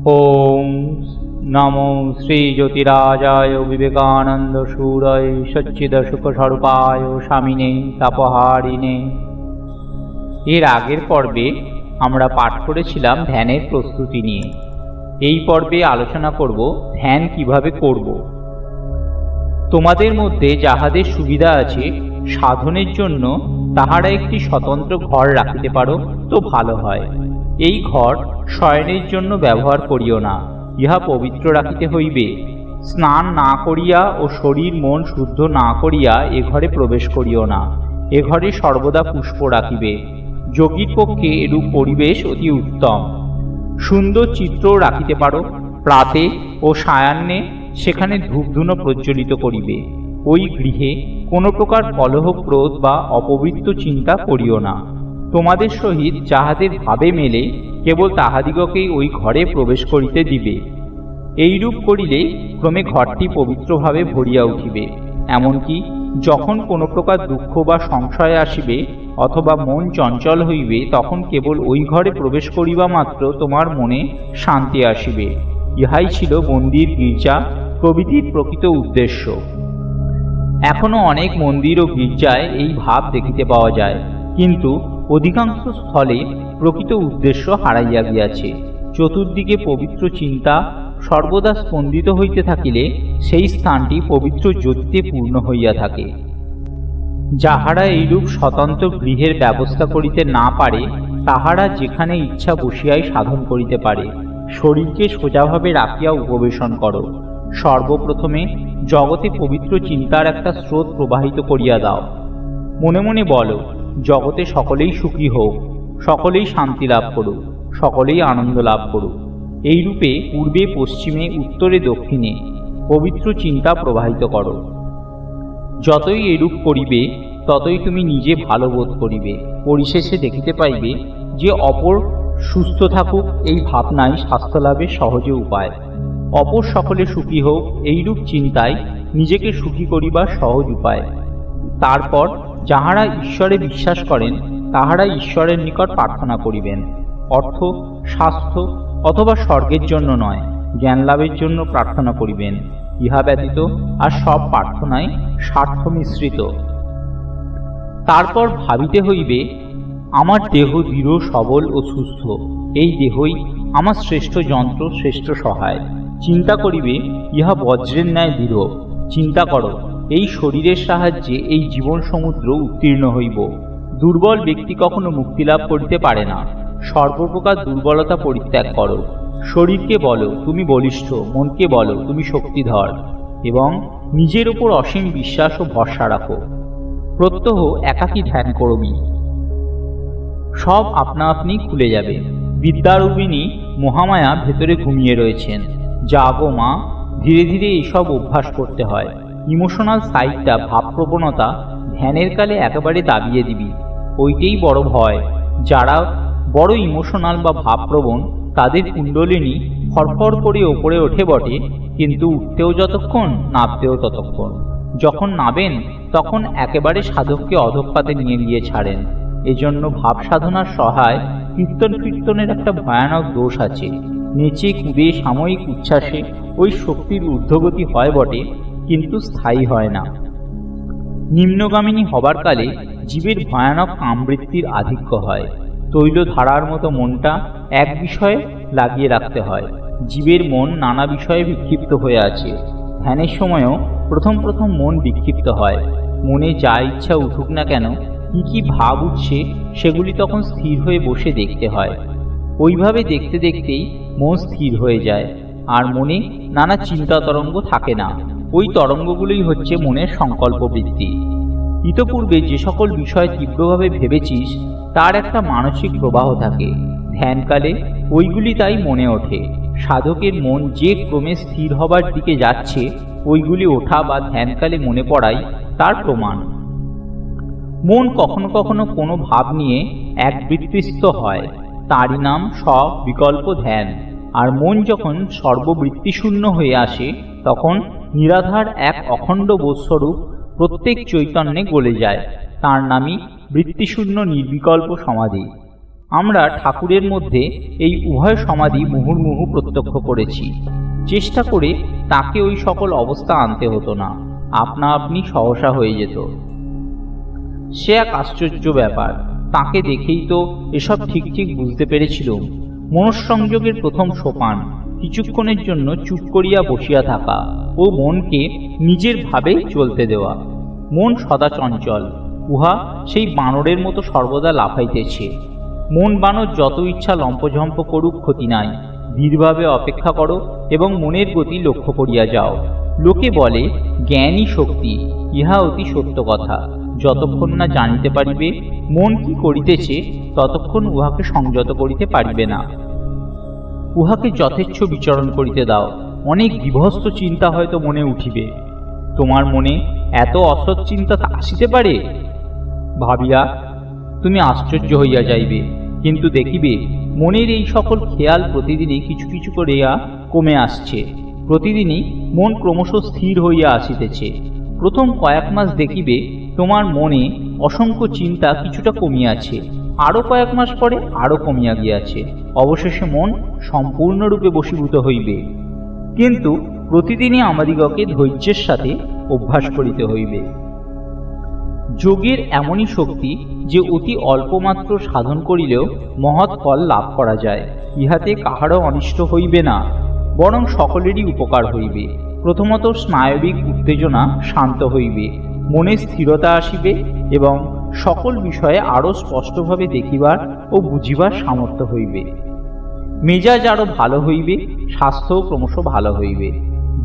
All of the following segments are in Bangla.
ओम नमो श्री ज्योतिराजाय विवेकानंद सूरय सच्चिद सुख स्वरूपाय स्वामिने तापहारिणे। এর আগের পর্বে আমরা পাঠ করেছিলাম ধ্যানের প্রস্তুতি নিয়ে। এই পর্বে আলোচনা করব ধ্যান কিভাবে করব। তোমাদের মধ্যে যাহাদের সুবিধা আছে সাধনের জন্য তাহারা একটি স্বতন্ত্র ঘর রাখিতে পারো তো ভালো হয়। এই ঘর শয়নের জন্য ব্যবহার করিও না, ইহা পবিত্র রাখিতে হইবে। স্নান না করিয়া ও শরীর মন শুদ্ধ না করিয়া এ ঘরে প্রবেশ করিও না। এ ঘরে সর্বদা পুষ্প রাখিবে। যোগীর পক্ষে এরূপ পরিবেশ অতি উত্তম। সুন্দর চিত্রও রাখিতে পারো। প্রাতে ও সায়াহ্নে সেখানে ধূপধুনো প্রজ্বলিত করিবে। ওই গৃহে কোনো প্রকার কলহ ক্রোধ বা অপবিত্র চিন্তা করিও না। তোমাদের সহিত যাহাদের ভাবে মেলে কেবল তাহাদিগকেই ওই ঘরে প্রবেশ করিতে দিবে। এইরূপ করিলে ক্রমে ঘরটি পবিত্রভাবে ভরিয়া উঠিবে। এমনকি যখন কোনো প্রকার দুঃখ বা সংশয় আসিবে অথবা মন চঞ্চল হইবে তখন কেবল ওই ঘরে প্রবেশ করিবা মাত্র তোমার মনে শান্তি আসিবে। ইহাই ছিল মন্দির গির্জা প্রভৃতির প্রকৃত উদ্দেশ্য। এখনো অনেক মন্দির ও গির্জায় এই ভাব দেখিতে পাওয়া যায়, কিন্তু অধিকাংশ স্থলে প্রকৃত উদ্দেশ্য হারাইয়া গিয়াছে। চতুর্দিকে পবিত্র চিন্তা সর্বদা স্পন্দিত হইতে থাকিলে সেই স্থানটি পবিত্র জ্যোতিতে পূর্ণ হইয়া থাকে। যাহারা এইরূপ স্বতন্ত্র গৃহের ব্যবস্থা করিতে না পারে তাহারা যেখানে ইচ্ছা বসিয়াই সাধন করিতে পারে। শরীরকে সোজাভাবে রাখিয়া উপবেশন করো। সর্বপ্রথমে জগতে পবিত্র চিন্তার একটা স্রোত প্রবাহিত করিয়া দাও। মনে মনে বলো, জগতে সকলেই সুখী হোক, সকলেই শান্তি লাভ করুক, সকলেই আনন্দ লাভ করুক। এইরূপে পূর্বে পশ্চিমে উত্তরে দক্ষিণে পবিত্র চিন্তা প্রবাহিত করো। যতই এরূপ করিবে ততই তুমি নিজে ভালো বোধ করিবে। পরিশেষে দেখিতে পাইবে যে অপর সুস্থ থাকুক এই ভাবনাই স্বাস্থ্য লাভের সহজে উপায়। অপর সকলে সুখী হোক এইরূপ চিন্তায় নিজেকে সুখী করিবার সহজ উপায়। তারপর যাহারা ঈশ্বরে বিশ্বাস করেন তাহারা ঈশ্বরের নিকট প্রার্থনা করিবেন। অর্থ, স্বাস্থ্য অথবা স্বর্গের জন্য নয়, জ্ঞান লাভের জন্য প্রার্থনা করিবেন। ইহা ব্যতীত আর সব প্রার্থনায় স্বার্থ মিশ্রিত। তারপর ভাবিতে হইবে, আমার দেহ দৃঢ় সবল ও সুস্থ। এই দেহই আমার শ্রেষ্ঠ যন্ত্র, শ্রেষ্ঠ সহায়। চিন্তা করিবে, ইহা বজ্রের ন্যায় দৃঢ়। চিন্তা করো, এই শরীরের সাহায্যে এই জীবন সমুদ্র উত্তীর্ণ হইব। দুর্বল ব্যক্তি কখনো মুক্তি লাভ করিতে পারে না। সর্বপ্রকার দুর্বলতা পরিত্যাগ করো। শরীরকে বলো তুমি বলিষ্ঠ, মনকে বলো তুমি শক্তিধর, এবং নিজের উপর অসীম বিশ্বাস ও ভরসা রাখো। প্রত্যহ একাকী ধ্যান করবি, সব আপনা আপনি খুলে যাবে। বিদ্যারূপিণী মহামায়া ভেতরে ঘুমিয়ে রয়েছেন। জাগো মা, ধীরে ধীরে এইসব অভ্যাস করতে হয়। ইমোশনাল সাইডটা, ভাবপ্রবণতা ধ্যানের কালে একেবারে দাবিয়ে দিবি। ওইটাই বড় ভয়। যারা বড় ইমোশনাল বা ভাবপ্রবণ তাদের কুণ্ডলিনী ফরফর করে ওপরে ওঠে বটে, কিন্তু উঠতেও যতক্ষণ, নাবতেও ততক্ষণ। যখন নাবেন তখন একেবারে সাধককে অধঃপাতে নিয়ে গিয়ে ছাড়েন। এজন্য ভাব সাধনার সহায় কীর্তনের একটা ভয়ানক দোষ আছে। নেচে কুদে সাময়িক উচ্ছ্বাসে ওই শক্তির ঊর্ধ্বগতি হয় বটে, কিন্তু স্থায়ী হয় না। নিম্নগামিনী হবার কালে জীবের ভয়ানক কামবৃত্তির আধিক্য হয়। তৈল ধারার মতো মনটা এক বিষয়ে লাগিয়ে রাখতে হয়। জীবের মন নানা বিষয়ে বিক্ষিপ্ত হয়ে আছে। ধ্যানের সময়ও প্রথম মন বিক্ষিপ্ত হয়। মনে যা ইচ্ছা উঠুক না কেন, কি কি ভাব উঠছে সেগুলি তখন স্থির হয়ে বসে দেখতে হয়। ওইভাবে দেখতে দেখতেই মন স্থির হয়ে যায়, আর মনে নানা চিন্তা তরঙ্গ থাকে না। ওই তরঙ্গগুলোই হচ্ছে মনের সংকল্প বৃত্তি। ইতপূর্বে যে সকল বিষয় তীব্রভাবে ভেবেছিস তার একটা মানসিক প্রবাহ থাকে। ধ্যানকালে ওইগুলি তাই মনে ওঠে। সাধকের মন যে ক্রমে স্থির হবার দিকে যাচ্ছে ওইগুলি ওঠা বা ধ্যানকালে মনে পড়াই তার প্রমাণ। মন কখনো কখনো কোনো ভাব নিয়ে একবৃত্তিস্থ হয়, তারই নাম স্ববিকল্প ধ্যান। আর মন যখন সর্ববৃত্তিশূন্য হয়ে আসে তখন নিরাধার এক অখণ্ড বোধস্বরূপ প্রত্যেক চৈতন্যে গলে যায়। তার নামই বৃত্তিশূন্য নির্বিকল্প সমাধি। আমরা ঠাকুরের মধ্যে এই উভয় সমাধি মুহুর্মুহু প্রত্যক্ষ করেছি। চেষ্টা করে তাকে ওই সকল অবস্থা আনতে হতো না, আপনা আপনি সহসা হয়ে যেত। সে এক আশ্চর্য ব্যাপার। তাকে দেখেই তো এসব ঠিক ঠিক বুঝতে পেরেছিলুম। মনঃসংযোগের প্রথম সোপান কিছুক্ষণের জন্য চুপ করিয়া বসিয়া থাকা ও মনকে নিজের ভাবে চলতে দেওয়া। মন সদা চঞ্চল, উহা সেই বানরের মতো সর্বদা লাফাইতেছে। মন বানর যত ইচ্ছা লম্পঝম্প করুক, ক্ষতি নাই। ধীরভাবে অপেক্ষা করো এবং মনের গতি লক্ষ্য করিয়া যাও। লোকে বলে জ্ঞানই শক্তি, ইহা অতি সত্য কথা। যতক্ষণ না জানিতে পারিবে মন কি করিতেছে, ততক্ষণ উহাকে সংযত করিতে পারিবে না। উহাকে যথেচ্ছ বিচরণ করিতে দাও। অনেক বিভস্ত চিন্তা হয়তো মনে উঠিবে। তোমার মনে এত অসৎ চিন্তা আসিতে পারে ভাবিয়া তুমি আশ্চর্য হইয়া যাইবে। কিন্তু দেখিবে মনের এই সকল খেয়াল প্রতিদিনই কিছু কিছু করিয়া কমে আসছে। প্রতিদিনই মন ক্রমশ স্থির হইয়া আসিতেছে। প্রথম কয়েক মাস দেখিবে তোমার মনে অসংখ্য চিন্তা কিছুটা কমিয়াছে, আরো কয়েক মাস পরে আরো কমিয়া গিয়াছে। অবশেষে মন সম্পূর্ণরূপে বশীভূত হইবে। কিন্তু প্রতিদিনই আমাদিগকে ধৈর্যের সাথে অভ্যাস করিতে হইবে। যোগের এমনই শক্তি যে অতি অল্পমাত্র সাধন করিলেও মহৎ ফল লাভ করা যায়। ইহাতে কাহারও অনিষ্ট হইবে না, বরং সকলেরই উপকার হইবে। প্রথমত স্নায়বিক উত্তেজনা শান্ত হইবে, মনে স্থিরতা আসিবে এবং সকল বিষয়ে আরও স্পষ্টভাবে দেখিবার ও বুঝিবার সামর্থ্য হইবে। মেজাজ আরও ভালো হইবে, স্বাস্থ্যও ক্রমশ ভালো হইবে।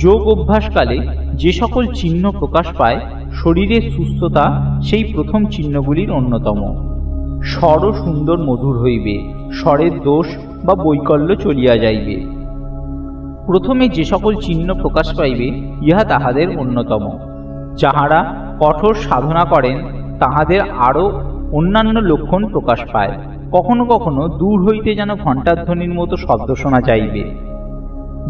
যোগ অভ্যাসকালে যে সকল চিহ্ন প্রকাশ পায়, শরীরের সুস্থতা সেই প্রথম চিহ্নগুলির অন্যতম। স্বরও সুন্দর মধুর হইবে, স্বরের দোষ বা বৈকল্য চলিয়া যাইবে। প্রথমে যে সকল চিহ্ন প্রকাশ পাইবে, ইহা তাহাদের অন্যতম। যাহারা কঠোর সাধনা করেন তাহাদের আরও অন্যান্য লক্ষণ প্রকাশ পায়। কখনো কখনো দূর হইতে যেন ঘণ্টার ধ্বনির মতো শব্দ শোনা যাইবে,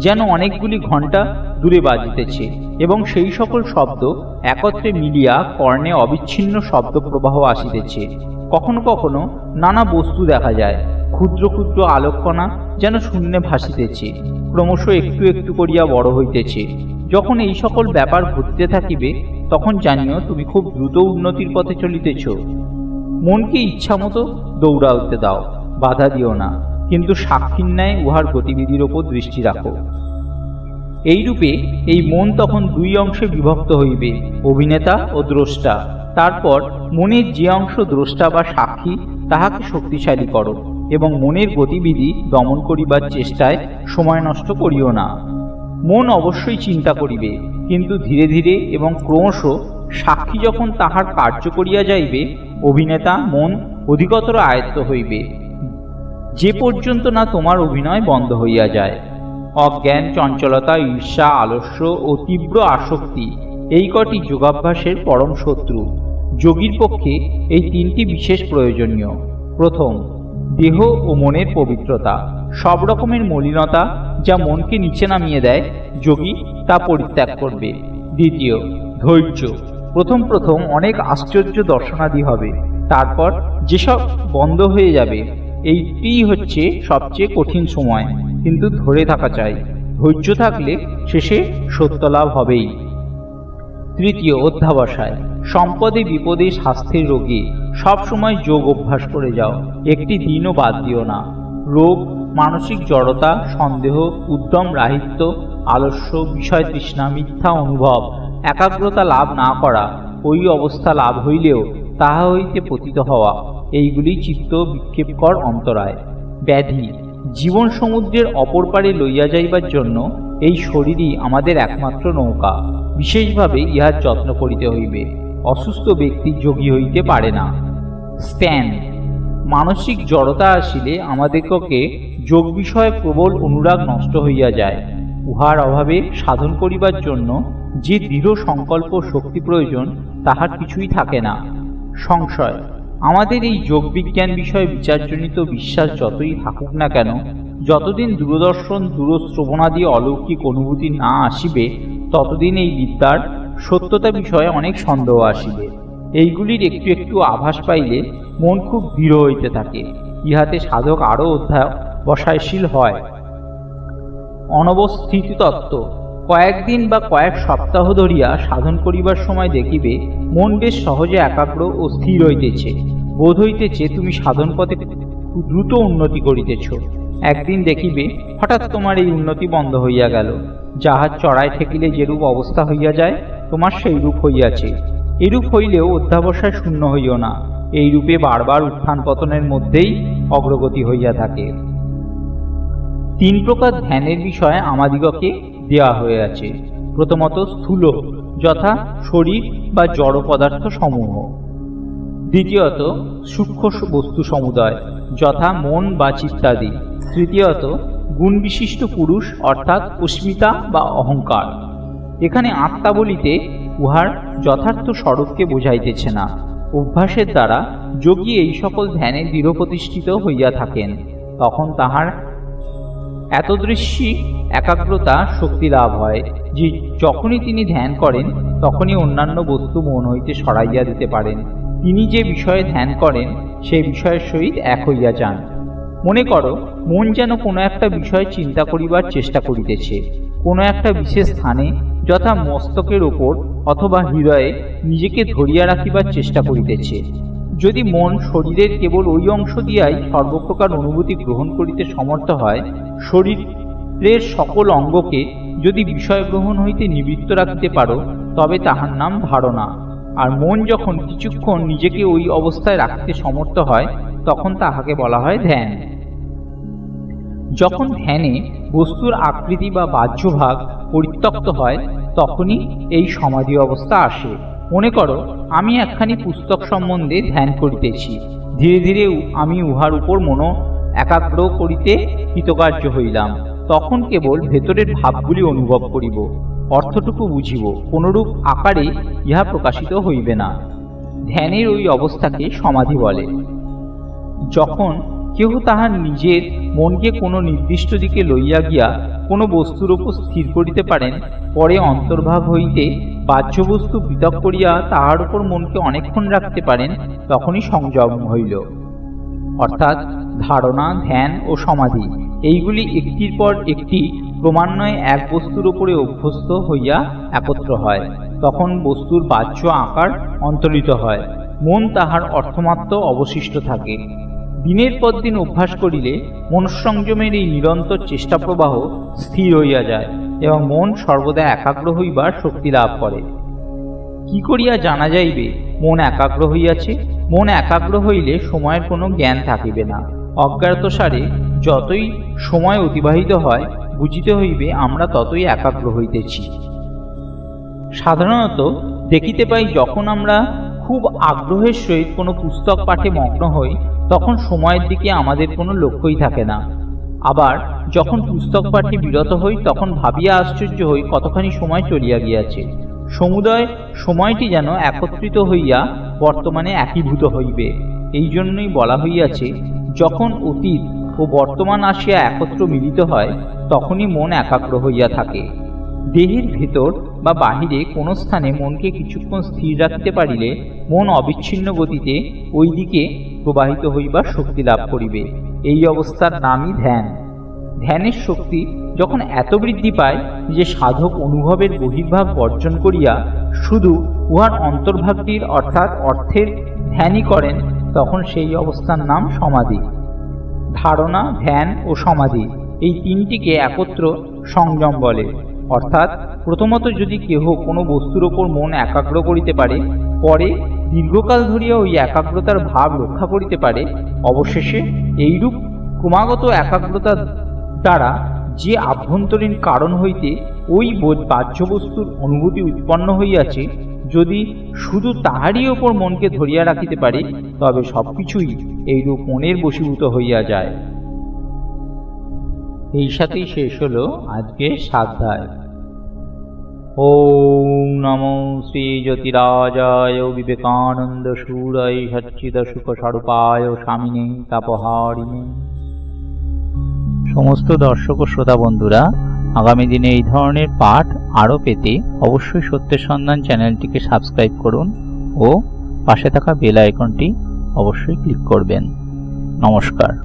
যেন অনেকগুলি ঘণ্টা দূরে বাজিতেছে এবং সেই সকল শব্দ একত্রে মিলিয়া কর্ণে অবিচ্ছিন্ন শব্দ প্রবাহ আসিতেছে। কখনো কখনো নানা বস্তু দেখা যায়, ক্ষুদ্র ক্ষুদ্র আলোককণা যেন শূন্যে ভাসিতেছে, ক্রমশ একটু একটু করিয়া বড় হইতেছে। যখন এই সকল ব্যাপার ঘটিতে থাকিবে, তখন জানিও তুমি খুব দ্রুত উন্নতির পথে চলিতেছ। মনকে ইচ্ছামতো দৌড়াইতে দাও, বাধা দিও না, কিন্তু সাক্ষীর ন্যায় উহার গতিবিধির ওপর দৃষ্টি রাখো। এইরূপে এই মন তখন দুই অংশে বিভক্ত হইবে, অভিনেতা ও দ্রষ্টা। তারপর মনের যে অংশ দ্রষ্টা বা সাক্ষী, তাহাকে শক্তিশালী করো এবং মনের গতিবিধি দমন করিবার চেষ্টায় সময় নষ্ট করিও না। মন অবশ্যই চিন্তা করিবে, কিন্তু ধীরে ধীরে এবং ক্রমশ। সাক্ষী যখন তাহার কার্য করিয়া যাইবে, অভিনেতা মন অধিকতর আয়ত্ত হইবে, যে পর্যন্ত না তোমার অভিনয় বন্ধ হইয়া যায়। অজ্ঞান, চঞ্চলতা, ঈর্ষা, আলস্য ও তীব্র আসক্তি এই কটি যোগাভ্যাসের পরম শত্রু। যোগীর পক্ষে এই তিনটি বিশেষ প্রয়োজনীয়। প্রথম, দেহ ও মনের পবিত্রতা। সব রকমের মলিনতা যা মনকে নিচে নামিয়ে দেয়, যোগী তা পরিত্যাগ করবে। দ্বিতীয়, ধৈর্য। প্রথম প্রথম অনেক আশ্চর্য দর্শনাদি হবে, তারপর যেসব বন্ধ হয়ে যাবে। এইটিই হচ্ছে সবচেয়ে কঠিন সময়, কিন্তু ধরে থাকা চাই। ধৈর্য থাকলে শেষে সত্য লাভ হবেই। তৃতীয়, অধ্যাবসায়। সম্পদে বিপদে স্বাস্থ্যের রোগে সব সময় যোগ অভ্যাস করে যাও, একটি দিনও বাদ দিও না। রোগ, মানসিক জড়তা, সন্দেহ, উদ্যম রাহিত্য, আলস্য, বিষয় তৃষ্ণা, মিথ্যা অনুভব, একাগ্রতা লাভ না করা, ওই অবস্থা লাভ হইলেও তাহা হইতে পতিত হওয়া, এইগুলি চিত্ত বিক্ষেপকর অন্তরায়। ব্যাধি, জীবন সমুদ্রের অপর পারে লইয়া যাইবার জন্য এই শরীরই আমাদের একমাত্র নৌকা। বিশেষভাবে ইহার যত্ন করিতে হইবে। অসুস্থ ব্যক্তি যোগী হইতে পারে না। স্ট্যান, মানসিক জড়তা আসিলে আমাদিগকে যোগ বিষয়ে প্রবল অনুরাগ নষ্ট হইয়া যায়। উহার অভাবে সাধন করিবার জন্য যে দৃঢ় সংকল্প শক্তি প্রয়োজন, তাহার কিছুই থাকে না। সংশয়, আমাদের এই যোগ বিজ্ঞান বিষয়ে বিচারজনিত বিশ্বাস যতই থাকুক না কেন, যতদিন দূরদর্শন, দূরশ্রবণাদি অলৌকিক অনুভূতি না আসিবে, ততদিন এই বিদ্যার সত্যতা বিষয়ে অনেক সন্দেহ আসিবে। এইগুলির একটু একটু আভাস পাইলে মন খুব দৃঢ় হইতে থাকে। ইহাতে সাধক আরও অধ্যাবসায়শীল হয়। অনবস্থিতি তত্ত্ব। কয়েকদিন বা কয়েক সপ্তাহ ধরিয়া সাধন করিবার সময় দেখিবে মন বেশ সহজে একাগ্র ও স্থির হইতেছে। বোধ হইতেছে তুমি সাধন পথে দ্রুত উন্নতি করিতেছ। একদিন দেখিবে হঠাৎ তোমার এই উন্নতি বন্ধ হইয়া গেল। জাহাজ চড়ায় ঠেকিলে যেরূপ অবস্থা হইয়া যায়, তোমার সেই রূপ হইয়াছে। এরূপ হইলেও অধ্যাবসায় শূন্য হইও না। এই রূপে বারবার উত্থান পতনের মধ্যেই অগ্রগতি হইয়া থাকে। 3 প্রকার ধ্যানের বিষয় আমাদিগকে দেওয়া হইয়াছে। প্রথমত স্থূল, যথা শরীর বা জড় পদার্থ সমূহ। দ্বিতীয়ত সূক্ষ্ম বস্তু সমুদয়, যথা মন বা চিত্তাদি। তৃতীয়ত গুণ বিশিষ্ট পুরুষ, অর্থাৎ অস্মিতা বা অহংকার। এখানে আত্মা বলিতে উহার যথার্থ স্বরূপকে বোঝাইতেছে না। অভ্যাসের দ্বারা যোগী এই সকল ধ্যানে দৃঢ় প্রতিষ্ঠিত হইয়া থাকেন। তখন তাহার এতদৃশ্যি একাগ্রতা শক্তি লাভ হয় যে যখনই তিনি ধ্যান করেন তখনই অন্যান্য বস্তু মন হইতে সরাইয়া দিতে পারেন। তিনি যে বিষয়ে ধ্যান করেন সেই বিষয়ের সহিত এক হইয়া যান। মনে করো মন যেন কোনো একটা বিষয় চিন্তা করিবার চেষ্টা করিতেছে। কোনো একটা বিশেষ স্থানে, যথা মস্তকের ওপর অথবা হৃদয়ে নিজেকে ধরিয়া রাখিবার চেষ্টা করিতেছে। যদি মন শরীরের কেবল ওই অংশ দিয়াই সর্বপ্রকার অনুভূতি গ্রহণ করিতে সমর্থ হয়, শরীরের সকল অঙ্গকে যদি বিষয় গ্রহণ হইতে নিবৃত্ত রাখিতে পারো, তবে তাহার নাম ধারণা। আর মন যখন কিছুক্ষণ নিজেকে ওই অবস্থায় রাখতে সমর্থ হয়, তখন তাহাকে বলা হয় ধ্যান। যখন ধ্যানে বস্তুর আকৃতি বা বাহ্যভাগ পরিত্যক্ত হয়, তখনই এই সমাধি অবস্থা আসে। মনে করো আমি একখানি পুস্তক সম্বন্ধে ধ্যান করিতেছি। ধীরে ধীরে আমি উহার উপর মন একাগ্র করিতে কৃতকার্য হইলাম। তখন কেবল ভেতরের ভাবগুলি অনুভব করিব, অর্থটুকু বুঝিব, কোনরূপ আকারে ইহা প্রকাশিত হইবে না। ধ্যানের ওই অবস্থাকে সমাধি বলে। যখন কেহ তাহার নিজের মনকে কোনো নির্দিষ্ট দিকে লইয়া গিয়া কোনো বস্তুর উপর স্থির করিতে পারেন, পরে অন্তর্ভাগ হইতে বাহ্য বস্তু পৃথক করিয়া তাহার উপর মনকে অনেকক্ষণ রাখতে পারেন, তখনই সংযম হইল। অর্থাৎ ধারণা, ধ্যান ও সমাধি এইগুলি একটির পর একটি ক্রমান্বয়ে এক বস্তুর উপরে অভ্যস্ত হইয়া একত্র হয়। তখন বস্তুর বাহ্য আকার অন্তরিত হয়, মন তাহার অর্থমাত্র অবশিষ্ট থাকে। দিনের পর দিন অভ্যাস করিলে মনঃসংযমের এই নিরন্তর চেষ্টা প্রবাহ স্থির হইয়া যায় এবং মন সর্বদা একাগ্র হইবার শক্তি লাভ করে। কি করিয়া জানা যাইবে মন একাগ্র হইয়াছে? মন একাগ্র হইলে সময়ের কোনো জ্ঞান থাকিবে না। অজ্ঞাতসারে যতই সময় অতিবাহিত হয়, বুঝিতে হইবে আমরা ততই একাগ্র হইতেছি। সাধারণত দেখিতে পাই, যখন আমরা খুব আগ্রহের সহিত কোনো পুস্তক পাঠে মগ্ন হই, তখন সময়ের দিকে আমাদের কোনো লক্ষ্যই থাকে না। আবার যখন পুস্তক পাঠে বিরত হই, তখন ভাবিয়া আশ্চর্য হই কতখানি সময় চলিয়া গিয়াছে। সমুদয় সময়টি যেন একত্রিত হইয়া বর্তমানে একীভূত হইবে। এই জন্যই বলা হইয়াছে, যখন অতীত ও বর্তমান আসিয়া একত্র মিলিত হয়, তখনই মন একাগ্র হইয়া থাকে। দেহের ভেতর বা বাহিরে কোনো স্থানে মনকে কিছুক্ষণ স্থির রাখিতে পারিলে মন অবিচ্ছিন্ন গতিতে ওই দিকে প্রবাহিত হইবার শক্তি লাভ করিবে। এই অবস্থার নামই ধ্যান। ধ্যানের শক্তি যখন এত বৃদ্ধি পায় যে সাধক অনুভবের বহির্ভাগ বর্জন করিয়া শুধু উহার অন্তর্ভাগটির অর্থাৎ অর্থের ধ্যানই করেন, তখন সেই অবস্থার নাম সমাধি। ধারণা, ধ্যান ও সমাধি এই তিনটিকে একত্র সংযম বলে। অর্থাৎ প্রথমত যদি কেহ কোনো বস্তুর ওপর মন একাগ্র করিতে পারে, পরে দীর্ঘকাল ধরিয়া ওই একাগ্রতার ভাব রক্ষা করিতে পারে, অবশেষে এইরূপ ক্রমাগত একাগ্রতার দ্বারা যে আভ্যন্তরীণ কারণ হইতে ওই বাহ্য বস্তুর অনুভূতি উৎপন্ন হইয়াছে, যদি শুধু তাহারই ওপর মনকে ধরিয়া রাখিতে পারে, তবে সবকিছুই এইরূপ মনের বশীভূত হইয়া যায়। এই সাথেই শেষ হলো আজকের স্বাধ্যায়। ওম নমো শ্রী জ্যোতিরাজায় বিবেকানন্দ সুরায় সচ্চিদ সুখ স্বরূপায় স্বামিনে তাপহারিণে। সমস্ত দর্শক ও শ্রোতা বন্ধুরা, আগামী দিনে এই ধরনের পাঠ আরও পেতে অবশ্যই সত্যের সন্ধান চ্যানেলটিকে সাবস্ক্রাইব করুন ও পাশে থাকা বেল আইকনটি অবশ্যই ক্লিক করবেন। নমস্কার।